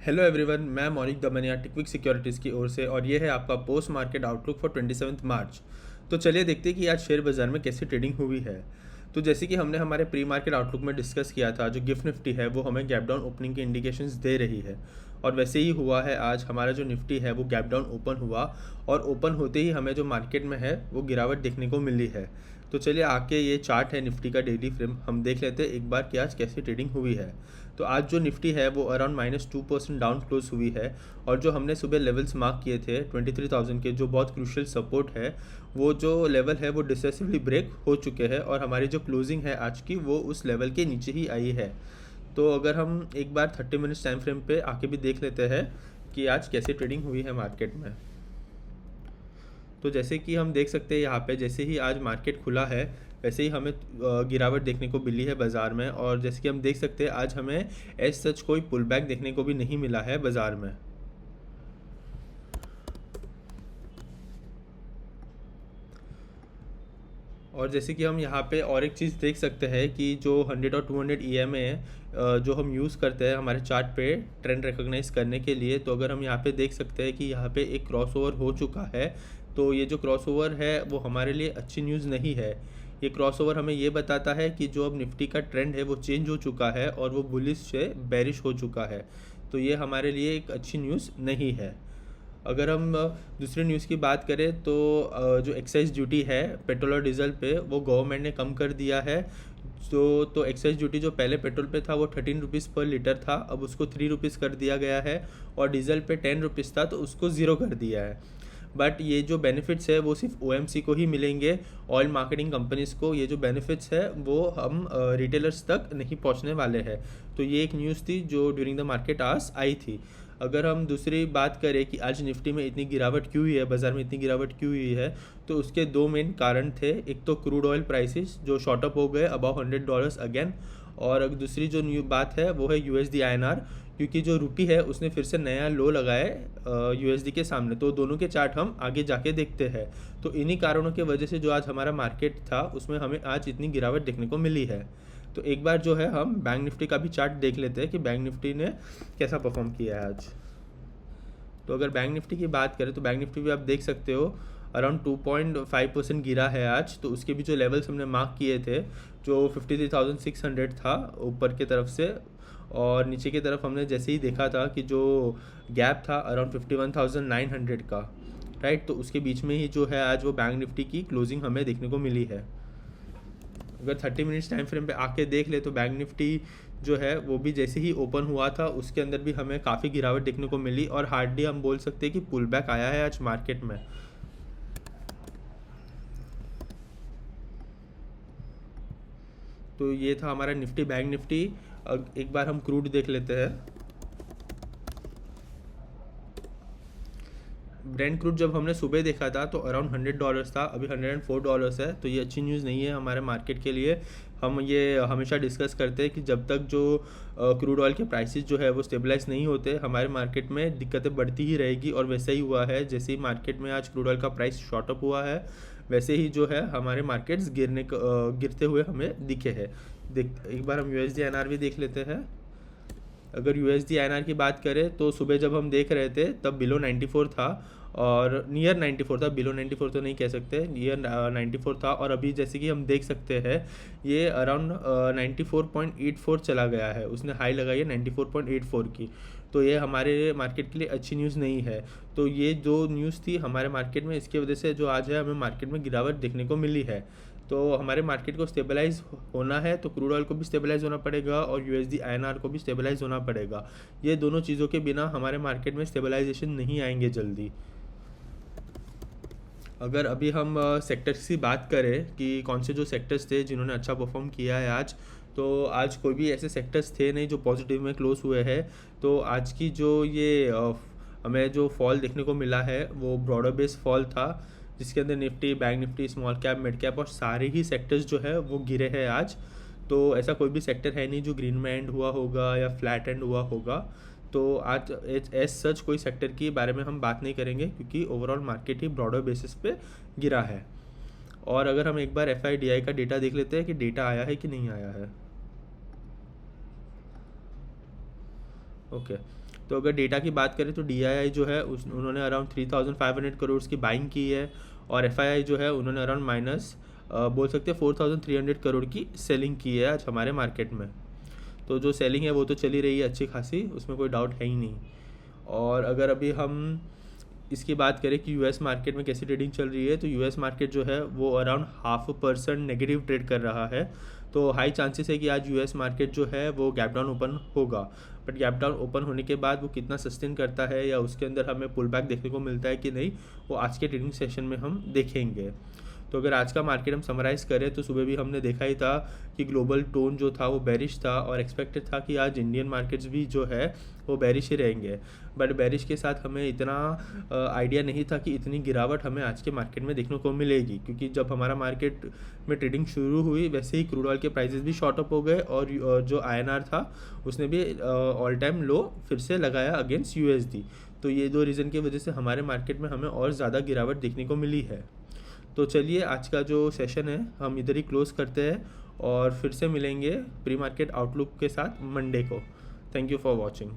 Hello everyone, मैं मौनिक Damania टिकविक securities की ओर से और ये है आपका पोस्ट मार्केट आउटलुक फॉर 27 मार्च। तो चलिए देखते हैं कि आज शेयर बाज़ार में कैसी ट्रेडिंग हुई है। तो जैसे कि हमने हमारे प्री मार्केट आउटलुक में डिस्कस किया था, जो गिफ्ट निफ्टी है वो हमें गैप डाउन ओपनिंग के इंडिकेशंस दे रही है और वैसे ही हुआ है। आज हमारा जो निफ्टी है वो गैप डाउन ओपन हुआ और ओपन होते ही हमें जो मार्केट में है वो गिरावट देखने को मिली है। तो चलिए आके ये चार्ट है निफ्टी का डेली फ्रेम, हम देख लेते हैं एक बार कि आज कैसी ट्रेडिंग हुई है। तो आज जो निफ्टी है वो अराउंड -2% डाउन क्लोज हुई है और जो हमने सुबह लेवल्स मार्क किए थे 23,000 के, जो बहुत क्रूशियल सपोर्ट है, वो जो लेवल है वो डिसेसिवली ब्रेक हो चुके हैं और हमारी जो क्लोजिंग है आज की वो उस लेवल के नीचे ही आई है। तो अगर हम एक बार 30 मिनट्स टाइम फ्रेम पे आके भी देख लेते हैं कि आज कैसी ट्रेडिंग हुई है मार्केट में। तो जैसे कि हम देख सकते हैं यहाँ पे, जैसे ही आज मार्केट खुला है वैसे ही हमें गिरावट देखने को मिली है बाज़ार में। और जैसे कि हम देख सकते हैं आज हमें एज सच कोई पुल बैक देखने को भी नहीं मिला है बाज़ार में। और जैसे कि हम यहाँ पे और एक चीज़ देख सकते हैं कि जो 100 और 200 EMA है, जो हम यूज़ करते हैं हमारे चार्ट पे ट्रेंड रिकॉग्नाइज करने के लिए, तो अगर हम यहाँ पे देख सकते हैं कि यहाँ पे एक क्रॉसओवर हो चुका है। तो ये जो क्रॉसओवर है वो हमारे लिए अच्छी न्यूज़ नहीं है। ये क्रॉसओवर हमें ये बताता है कि जो अब निफ्टी का ट्रेंड है वो चेंज हो चुका है और वो बुलिश से बेरिश हो चुका है। तो ये हमारे लिए एक अच्छी न्यूज़ नहीं है। अगर हम दूसरी न्यूज़ की बात करें तो जो एक्साइज ड्यूटी है पेट्रोल और डीजल पे वो गवर्नमेंट ने कम कर दिया है। तो एक्साइज ड्यूटी जो पहले पेट्रोल पे था वो 13 रुपीज़ पर लीटर था, अब उसको 3 रुपीज़ कर दिया गया है। और डीजल पे 10 रुपीज़ था तो उसको ज़ीरो कर दिया है। बट ये जो बेनिफिट्स है वो सिर्फ OMC को ही मिलेंगे। ऑयल मार्केटिंग कंपनीज़ को ये जो बेनिफिट्स है वो हम रिटेलर्स तक नहीं पहुंचने वाले हैं। तो ये एक न्यूज़ थी जो during the market hours I थी। अगर हम दूसरी बात करें कि आज निफ्टी में इतनी गिरावट क्यों हुई है, बाज़ार में इतनी गिरावट क्यों हुई है, तो उसके दो मेन कारण थे। एक तो क्रूड ऑयल प्राइसेस जो शॉर्ट अप हो गए अबाव $100 अगेन। और अगर दूसरी जो न्यू बात है वो है USD INR, क्योंकि जो रुपी है उसने फिर से नया लो लगाया है USD के सामने। तो दोनों के चार्ट हम आगे जाके देखते हैं। तो इन्हीं कारणों की वजह से जो आज हमारा मार्केट था उसमें हमें आज इतनी गिरावट देखने को मिली है। तो एक बार जो है हम बैंक निफ्टी का भी चार्ट देख लेते हैं कि बैंक निफ्टी ने कैसा परफॉर्म किया है आज। तो अगर बैंक निफ्टी की बात करें तो बैंक निफ्टी भी आप देख सकते हो अराउंड 2.5% गिरा है आज। तो उसके भी जो लेवल्स हमने मार्क किए थे, जो 53,600 था ऊपर की तरफ से, और नीचे की तरफ हमने जैसे ही देखा था कि जो गैप था अराउंड 51,900 का, राइट। तो उसके बीच में ही जो है आज वो बैंक निफ्टी की क्लोजिंग हमें देखने को मिली है। अगर 30 मिनट्स टाइम फ्रेम पे आके देख ले तो बैंक निफ्टी जो है वो भी जैसे ही ओपन हुआ था उसके अंदर भी हमें काफ़ी गिरावट देखने को मिली और हार्डली हम बोल सकते हैं कि पुल बैक आया है आज मार्केट में। तो ये था हमारा निफ्टी बैंक निफ्टी। अब एक बार हम क्रूड देख लेते हैं। ब्रेंट क्रूड जब हमने सुबह देखा था तो अराउंड $100 था, अभी $104 है। तो ये अच्छी न्यूज़ नहीं है हमारे मार्केट के लिए। हम ये हमेशा डिस्कस करते हैं कि जब तक जो क्रूड ऑयल के प्राइसेस जो है वो स्टेबलाइज नहीं होते हमारे मार्केट में दिक्कतें बढ़ती ही रहेगी। और वैसा ही हुआ है, जैसे ही मार्केट में आज क्रूड ऑयल का प्राइस शॉर्ट अप हुआ है वैसे ही जो है हमारे मार्केट्स गिरते हुए हमें दिखे हैं। एक बार हम USD INR भी देख लेते हैं। अगर USD INR की बात करें तो सुबह जब हम देख रहे थे तब बिलो 94 था और नियर 94 था, बिलो 94 तो नहीं कह सकते, नियर 94 था। और अभी जैसे कि हम देख सकते हैं ये अराउंड 94.84 चला गया है, उसने हाई लगाई है 94.84 की। तो ये हमारे मार्केट के लिए अच्छी न्यूज़ नहीं है। तो ये जो न्यूज़ थी हमारे मार्केट में, इसकी वजह से जो आज है हमें मार्केट में गिरावट देखने को मिली है। तो हमारे मार्केट को स्टेबलाइज होना है तो क्रूड ऑयल को भी स्टेबलाइज होना पड़ेगा और USD INR को भी स्टेबलाइज होना पड़ेगा। ये दोनों चीज़ों के बिना हमारे मार्केट में स्टेबलाइजेशन नहीं आएंगे जल्दी। अगर अभी हम सेक्टर्स की बात करें कि कौन से जो सेक्टर्स थे जिन्होंने अच्छा परफॉर्म किया है आज, तो आज कोई भी ऐसे सेक्टर्स थे नहीं जो पॉजिटिव में क्लोज हुए हैं। तो आज की जो ये हमें जो फॉल देखने को मिला है वो ब्रॉडर बेस फॉल था, जिसके अंदर Nifty, bank Nifty, small cap, mid cap और सारे ही सेक्टर्स जो है वो गिरे हैं आज। तो ऐसा कोई भी सेक्टर है नहीं जो ग्रीन में एंड हुआ होगा या फ्लैट एंड हुआ होगा। तो आज एज सच कोई सेक्टर के बारे में हम बात नहीं करेंगे क्योंकि ओवरऑल मार्केट ही ब्रॉडर बेसिस पे गिरा है। और अगर हम एक बार FIDI का डेटा देख लेते हैं कि डेटा आया है कि नहीं आया है। ओके, तो अगर डेटा की बात करें तो DII जो है उन्होंने अराउंड 3,500 करोड़ की बाइंग की है, और FII जो है उन्होंने अराउंड माइनस बोल सकते हैं 4,300 करोड़ की सेलिंग की है आज हमारे मार्केट में। तो जो सेलिंग है वो तो चली रही है अच्छी खासी, उसमें कोई डाउट है ही नहीं। और अगर अभी हम इसकी बात करें कि US मार्केट में कैसी ट्रेडिंग चल रही है, तो US मार्केट जो है वो अराउंड 0.5% नेगेटिव ट्रेड कर रहा है। तो हाई चांसेस है कि आज US मार्केट जो है वो गैप डाउन ओपन होगा, बट गैप डाउन ओपन होने के बाद वो कितना सस्टेन करता है या उसके अंदर हमें पुल बैक देखने को मिलता है कि नहीं, वो आज के ट्रेडिंग सेशन में हम देखेंगे। तो अगर आज का मार्केट हम समराइज़ करें तो सुबह भी हमने देखा ही था कि ग्लोबल टोन जो था वो बेरिश था, और एक्सपेक्टेड था कि आज इंडियन मार्केट्स भी जो है वो बेरिश ही रहेंगे। बट बेरिश के साथ हमें इतना आइडिया नहीं था कि इतनी गिरावट हमें आज के मार्केट में देखने को मिलेगी, क्योंकि जब हमारा मार्केट में ट्रेडिंग शुरू हुई वैसे ही क्रूड ऑयल के प्राइसेस भी शॉर्ट अप हो गए, और जो INR था उसने भी ऑल टाइम लो फिर से लगाया अगेंस्ट USD। तो ये दो रीज़न की वजह से हमारे मार्केट में हमें और ज़्यादा गिरावट देखने को मिली है। तो चलिए आज का जो सेशन है हम इधर ही क्लोज़ करते हैं, और फिर से मिलेंगे प्री मार्केट आउटलुक के साथ मंडे को। Thank you for watching.